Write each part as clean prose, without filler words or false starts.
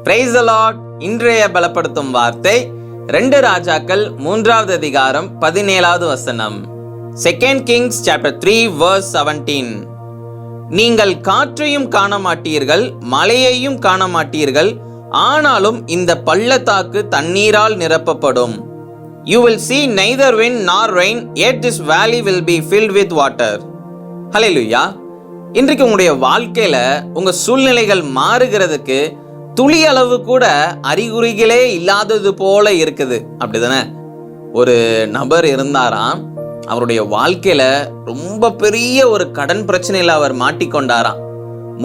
Praise the Lord. இன்றைய பலப்படுத்தும் வார்த்தை 2 ராஜாக்கள் 3வது அதிகாரம் 17வது வசனம். 2 Kings chapter 3 verse 17. நீங்கள் காற்றையும் காண மாட்டீர்கள், மழையையும் காண மாட்டீர்கள், ஆனாலும் இந்த பள்ளத்தாக்கு தண்ணீரால் நிரப்பப்படும். You will see neither wind nor rain, yet this valley will be filled with water. ஹல்லேலூயா. இன்றைக்கு உங்களுடைய வாழ்க்கையில உங்க சூழ்நிலைகள் மாறுகிறதுக்கு துளி அளவு கூட அறிகுறிகளே இல்லாதது போல இருக்குது, அப்படிதானே? ஒரு நபர் இருந்தாராம், அவருடைய வாழ்க்கையில ரொம்ப பெரிய ஒரு கடன் பிரச்சனையில அவர் மாட்டிக்கொண்டாராம்.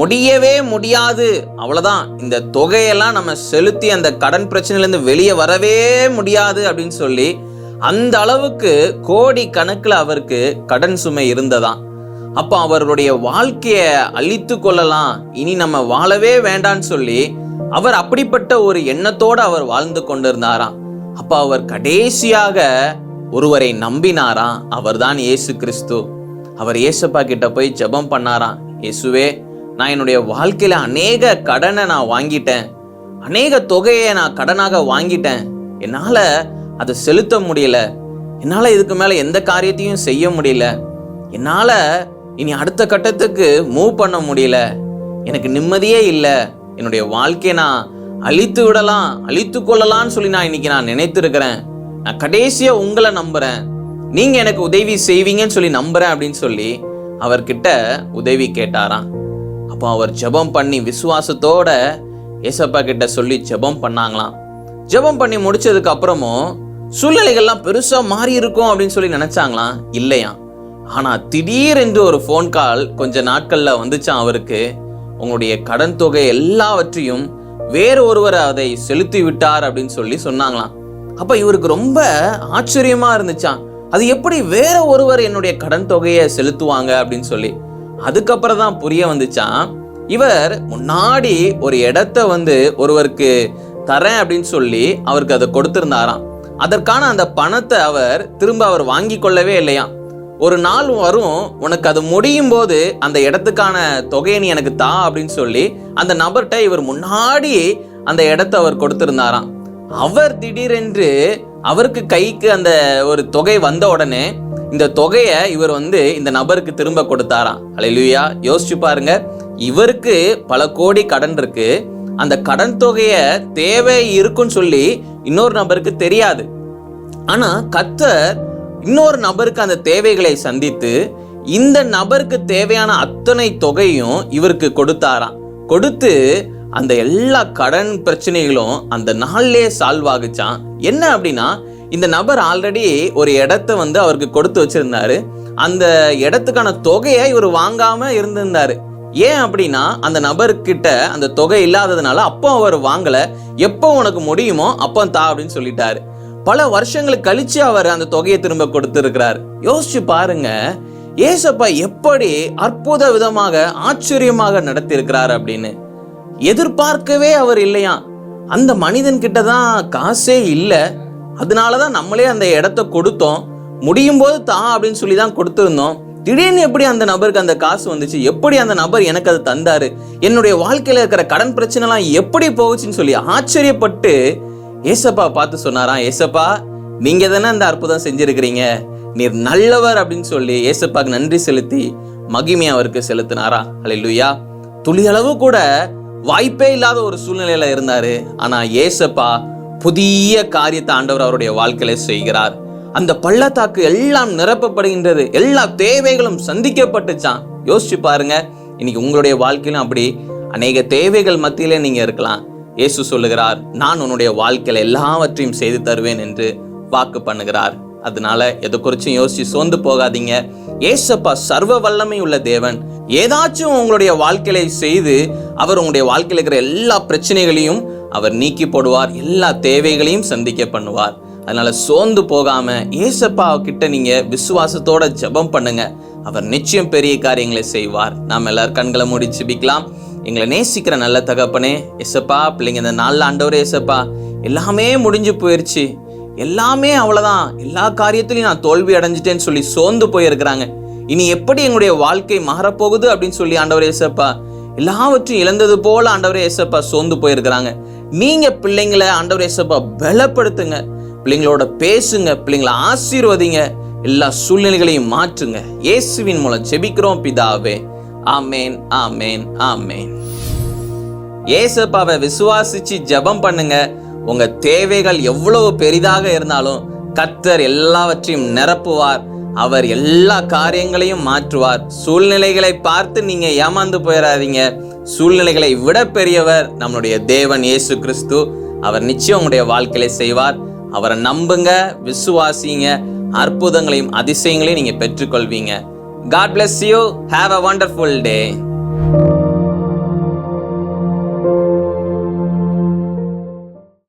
முடியவே முடியாது, அவ்வளவுதான், இந்த தொகையெல்லாம் நம்ம செலுத்தி அந்த கடன் பிரச்சனையிலிருந்து வெளியே வரவே முடியாது அப்படின்னு சொல்லி அந்த அளவுக்கு கோடி கணக்குல அவருக்கு கடன் சுமை இருந்ததாம். அப்ப அவருடைய வாழ்க்கைய அழித்து கொள்ளலாம், இனி நம்ம வாழவே வேண்டான்னு சொல்லி அவர் அப்படிப்பட்ட ஒரு எண்ணத்தோடு அவர் வாழ்ந்து கொண்டிருந்தாராம். அப்ப அவர் கடைசியாக ஒருவரை நம்பினாராம், அவர்தான் இயேசு கிறிஸ்து. அவர் இயேசுப்பா கிட்ட போய் ஜெபம் பண்ணாராம். இயேசுவே, நான் என்னுடைய வாழ்க்கையில அநேக கடனை நான் வாங்கிட்டேன், அநேக தொகையை நான் கடனாக வாங்கிட்டேன், என்னால அதை செலுத்த முடியல, என்னால இதுக்கு மேல எந்த காரியத்தையும் செய்ய முடியல, என்னால இனி அடுத்த கட்டத்துக்கு மூவ் பண்ண முடியல, எனக்கு நிம்மதியே இல்லை, என்னுடைய வாழ்க்கையை நான் அழித்து விடலாம், அழித்து கொள்ளலாம்னு சொல்லி நான் இன்னைக்கு நினைத்திருக்கிறேன், நான் கடைசியா உங்களை நம்புறேன், நீங்க எனக்கு உதவி செய்வீங்கன்னு சொல்லி நம்புறேன் அப்படின்னு சொல்லி அவர்கிட்ட உதவி கேட்டாராம். அப்போ அவர் ஜெபம் பண்ணி விசுவாசத்தோட ஏசப்பா கிட்ட சொல்லி ஜெபம் பண்ணாங்களாம். ஜெபம் பண்ணி முடிச்சதுக்கு அப்புறமும் சூழ்நிலைகள்லாம் பெருசா மாறி இருக்கும் அப்படின்னு சொல்லி நினைச்சாங்களாம். இல்லையா, ஆனா திடீரென்று ஒரு போன் கால் கொஞ்ச நாட்கள்ல வந்துச்சான் அவருக்கு. உங்களுடைய கடன் தொகை எல்லாவற்றையும் வேற ஒருவர் அதை செலுத்தி விட்டார் அப்படின்னு சொல்லி சொன்னாங்களாம். அப்ப இவருக்கு ரொம்ப ஆச்சரியமா இருந்துச்சான், அது எப்படி வேற ஒருவர் என்னுடைய கடன் தொகையை செலுத்துவாங்க அப்படின்னு சொல்லி. அதுக்கப்புறம் தான் புரிய வந்துச்சான், இவர் முன்னாடி ஒரு இடத்த ஒருவருக்கு தரேன் அப்படின்னு சொல்லி அவருக்கு அதை கொடுத்திருந்தாராம். அதற்கான அந்த பணத்தை அவர் வாங்கி கொள்ளவே இல்லையா. ஒரு நாள் வரும், உனக்கு அது முடியும் போது அந்த இடத்துக்கான தொகையை நீ எனக்கு தா அப்படின்னு சொல்லி அந்த நபர்கிட்ட இவர் முன்னாடி அந்த இடத்தை அவர் கொடுத்திருந்தாராம். அவர் திடீரென்று அவருக்கு கைக்கு அந்த ஒரு தொகை வந்த உடனே இந்த தொகையை இவர் இந்த நபருக்கு திரும்ப கொடுத்தாராம். ஹல்லேலூயா. யோசிச்சு பாருங்க, இவருக்கு பல கோடி கடன் இருக்கு, அந்த கடன் தொகைய தேவை இருக்குன்னு சொல்லி இன்னொரு நபருக்கு தெரியாது. ஆனா கர்த்தர் இன்னொரு நபருக்கு அந்த தேவைகளை சந்தித்து இந்த நபருக்கு தேவையான அத்தனை தொகையும் இவருக்கு கொடுத்தாராம். கொடுத்து அந்த எல்லா கடன் பிரச்சனைகளும் அந்த நாள்லயே சால்வ் ஆகுச்சான். என்ன அப்படின்னா, இந்த நபர் ஆல்ரெடி ஒரு இடத்த அவருக்கு கொடுத்து வச்சிருந்தாரு, அந்த இடத்துக்கான தொகையை இவர் வாங்காம இருந்திருந்தாரு. ஏன் அப்படின்னா, அந்த நபர்கிட்ட அந்த தொகை இல்லாததுனால அப்போ அவர் வாங்கல, எப்போ உனக்கு முடியுமோ அப்போ தா அப்படின்னு சொல்லிட்டாரு. பல வருஷங்களுக்கு கழிச்சு அவர் அந்த தொகையை திரும்ப கொடுத்திருக்கிறார். யோசிச்சு பாருங்க, ஏசப்பா எப்படி அற்புத விதமாக ஆச்சரியமாக நடத்தி இருக்கிறார் அப்படின்னு. எதிர்பார்க்கவே அவர் இல்லையா. அந்த மனிதன் கிட்டதான் காசே இல்லை, அதனாலதான் நம்மளே அந்த இடத்த கொடுத்தோம், முடியும் போது தா அப்படின்னு சொல்லி தான் கொடுத்திருந்தோம். திடீர்னு எப்படி அந்த நபருக்கு அந்த காசு வந்துச்சு, எப்படி அந்த நபர் எனக்கு அது தந்தாரு, என்னுடைய வாழ்க்கையில இருக்கிற கடன் பிரச்சனை எல்லாம் எப்படி போகுச்சுன்னு சொல்லி ஆச்சரியப்பட்டு ஏசப்பா பார்த்து சொன்னாராம், ஏசப்பா, நீங்க தானே அந்த அற்புதம் செஞ்சிருக்கிறீங்க, நீர் நல்லவர் அப்படின்னு சொல்லி ஏசப்பாக்கு நன்றி செலுத்தி மகிமை அவருக்கு செலுத்தினாரா. ஹல்லேலூயா. துளியளவு கூட வாய்ப்பே இல்லாத ஒரு சூழ்நிலையில இருந்தாரு, ஆனா ஏசப்பா புதிய காரியத்தை ஆண்டவர் அவருடைய வாழ்க்கையில செய்கிறார். அந்த பள்ளத்தாக்கு எல்லாம் நிரப்பப்படுகின்றது, எல்லா தேவைகளும் சந்திக்கப்பட்டுச்சான். யோசிச்சு பாருங்க, இன்னைக்கு உங்களுடைய வாழ்க்கையிலும் அப்படி அநேக தேவைகள் மத்தியிலே நீங்க இருக்கலாம். இயேசு சொல்லுகிறார், நான் உன்னுடைய வாழ்க்கையில எல்லாவற்றையும் செய்து தருவேன் என்று வாக்கு பண்ணுகிறார். அதனால எதை குறிச்சும் யோசிச்சு சோர்ந்து போகாதீங்க. ஏசப்பா சர்வ வல்லமை உள்ள தேவன். ஏதாச்சும் உங்களுடைய வாழ்க்கையில செய்து அவர் உங்களுடைய வாழ்க்கையில இருக்கிற எல்லா பிரச்சனைகளையும் அவர் நீக்கி போடுவார், எல்லா தேவைகளையும் சந்திக்க பண்ணுவார். அதனால சோர்ந்து போகாம ஏசப்பா கிட்ட நீங்க விசுவாசத்தோட ஜெபம் பண்ணுங்க, அவர் நிச்சயம் பெரிய காரியங்களை செய்வார். நாம் எல்லாரும் கண்களை மூடி ஜெபிக்கலாம். எங்களை நேசிக்கிற நல்ல தகப்பனே, ஏசப்பா, பிள்ளைங்க இந்த நாள்ல ஆண்டவரே ஏசப்பா, எல்லாமே முடிஞ்சு போயிருச்சு, எல்லாமே அவ்வளவுதான், எல்லா காரியத்திலையும் நான் தோல்வி அடைஞ்சிட்டேன்னு சொல்லி சோர்ந்து போயிருக்கிறாங்க, இனி எப்படி எங்களுடைய வாழ்க்கை மாறப்போகுது அப்படின்னு சொல்லி ஆண்டவரே ஏசப்பா எல்லாவற்றையும் இழந்தது போல ஆண்டவரே ஏசப்பா சோர்ந்து போயிருக்கிறாங்க. நீங்க பிள்ளைங்களை ஆண்டவர் இயேசுப்பா பலப்படுத்துங்க, பிள்ளைங்களோட பேசுங்க, பிள்ளைங்களை ஆசீர்வதிங்க, எல்லா சூழ்நிலைகளையும் மாற்றுங்க. இயேசுவின் மூலம் ஜெபிக்கிறோம் பிதாவே. ஆமேன், ஆமேன், ஆமேன். இயேசுப்பாவை விசுவாசிச்சு ஜெபம் பண்ணுங்க. உங்க தேவைகள் எவ்வளவு பெரிதாக இருந்தாலும் கர்த்தர் எல்லாவற்றையும் நிரப்புவார். அவர் எல்லா காரியங்களையும் மாற்றுவார். சூழ்நிலைகளை பார்த்து நீங்க ஏமாந்து போயிடாதீங்க. சூழ்நிலைகளை விட பெரியவர் நம்முடைய தேவன் இயேசு கிறிஸ்து. அவர் நிச்சயம் உங்களுடைய வாழ்க்கையில செய்வார். அவரை நம்புங்க, விசுவாசிங்க, அற்புதங்களையும் அதிசயங்களையும் நீங்க பெற்றுக்கொள்வீங்க. God bless you. Have a wonderful day.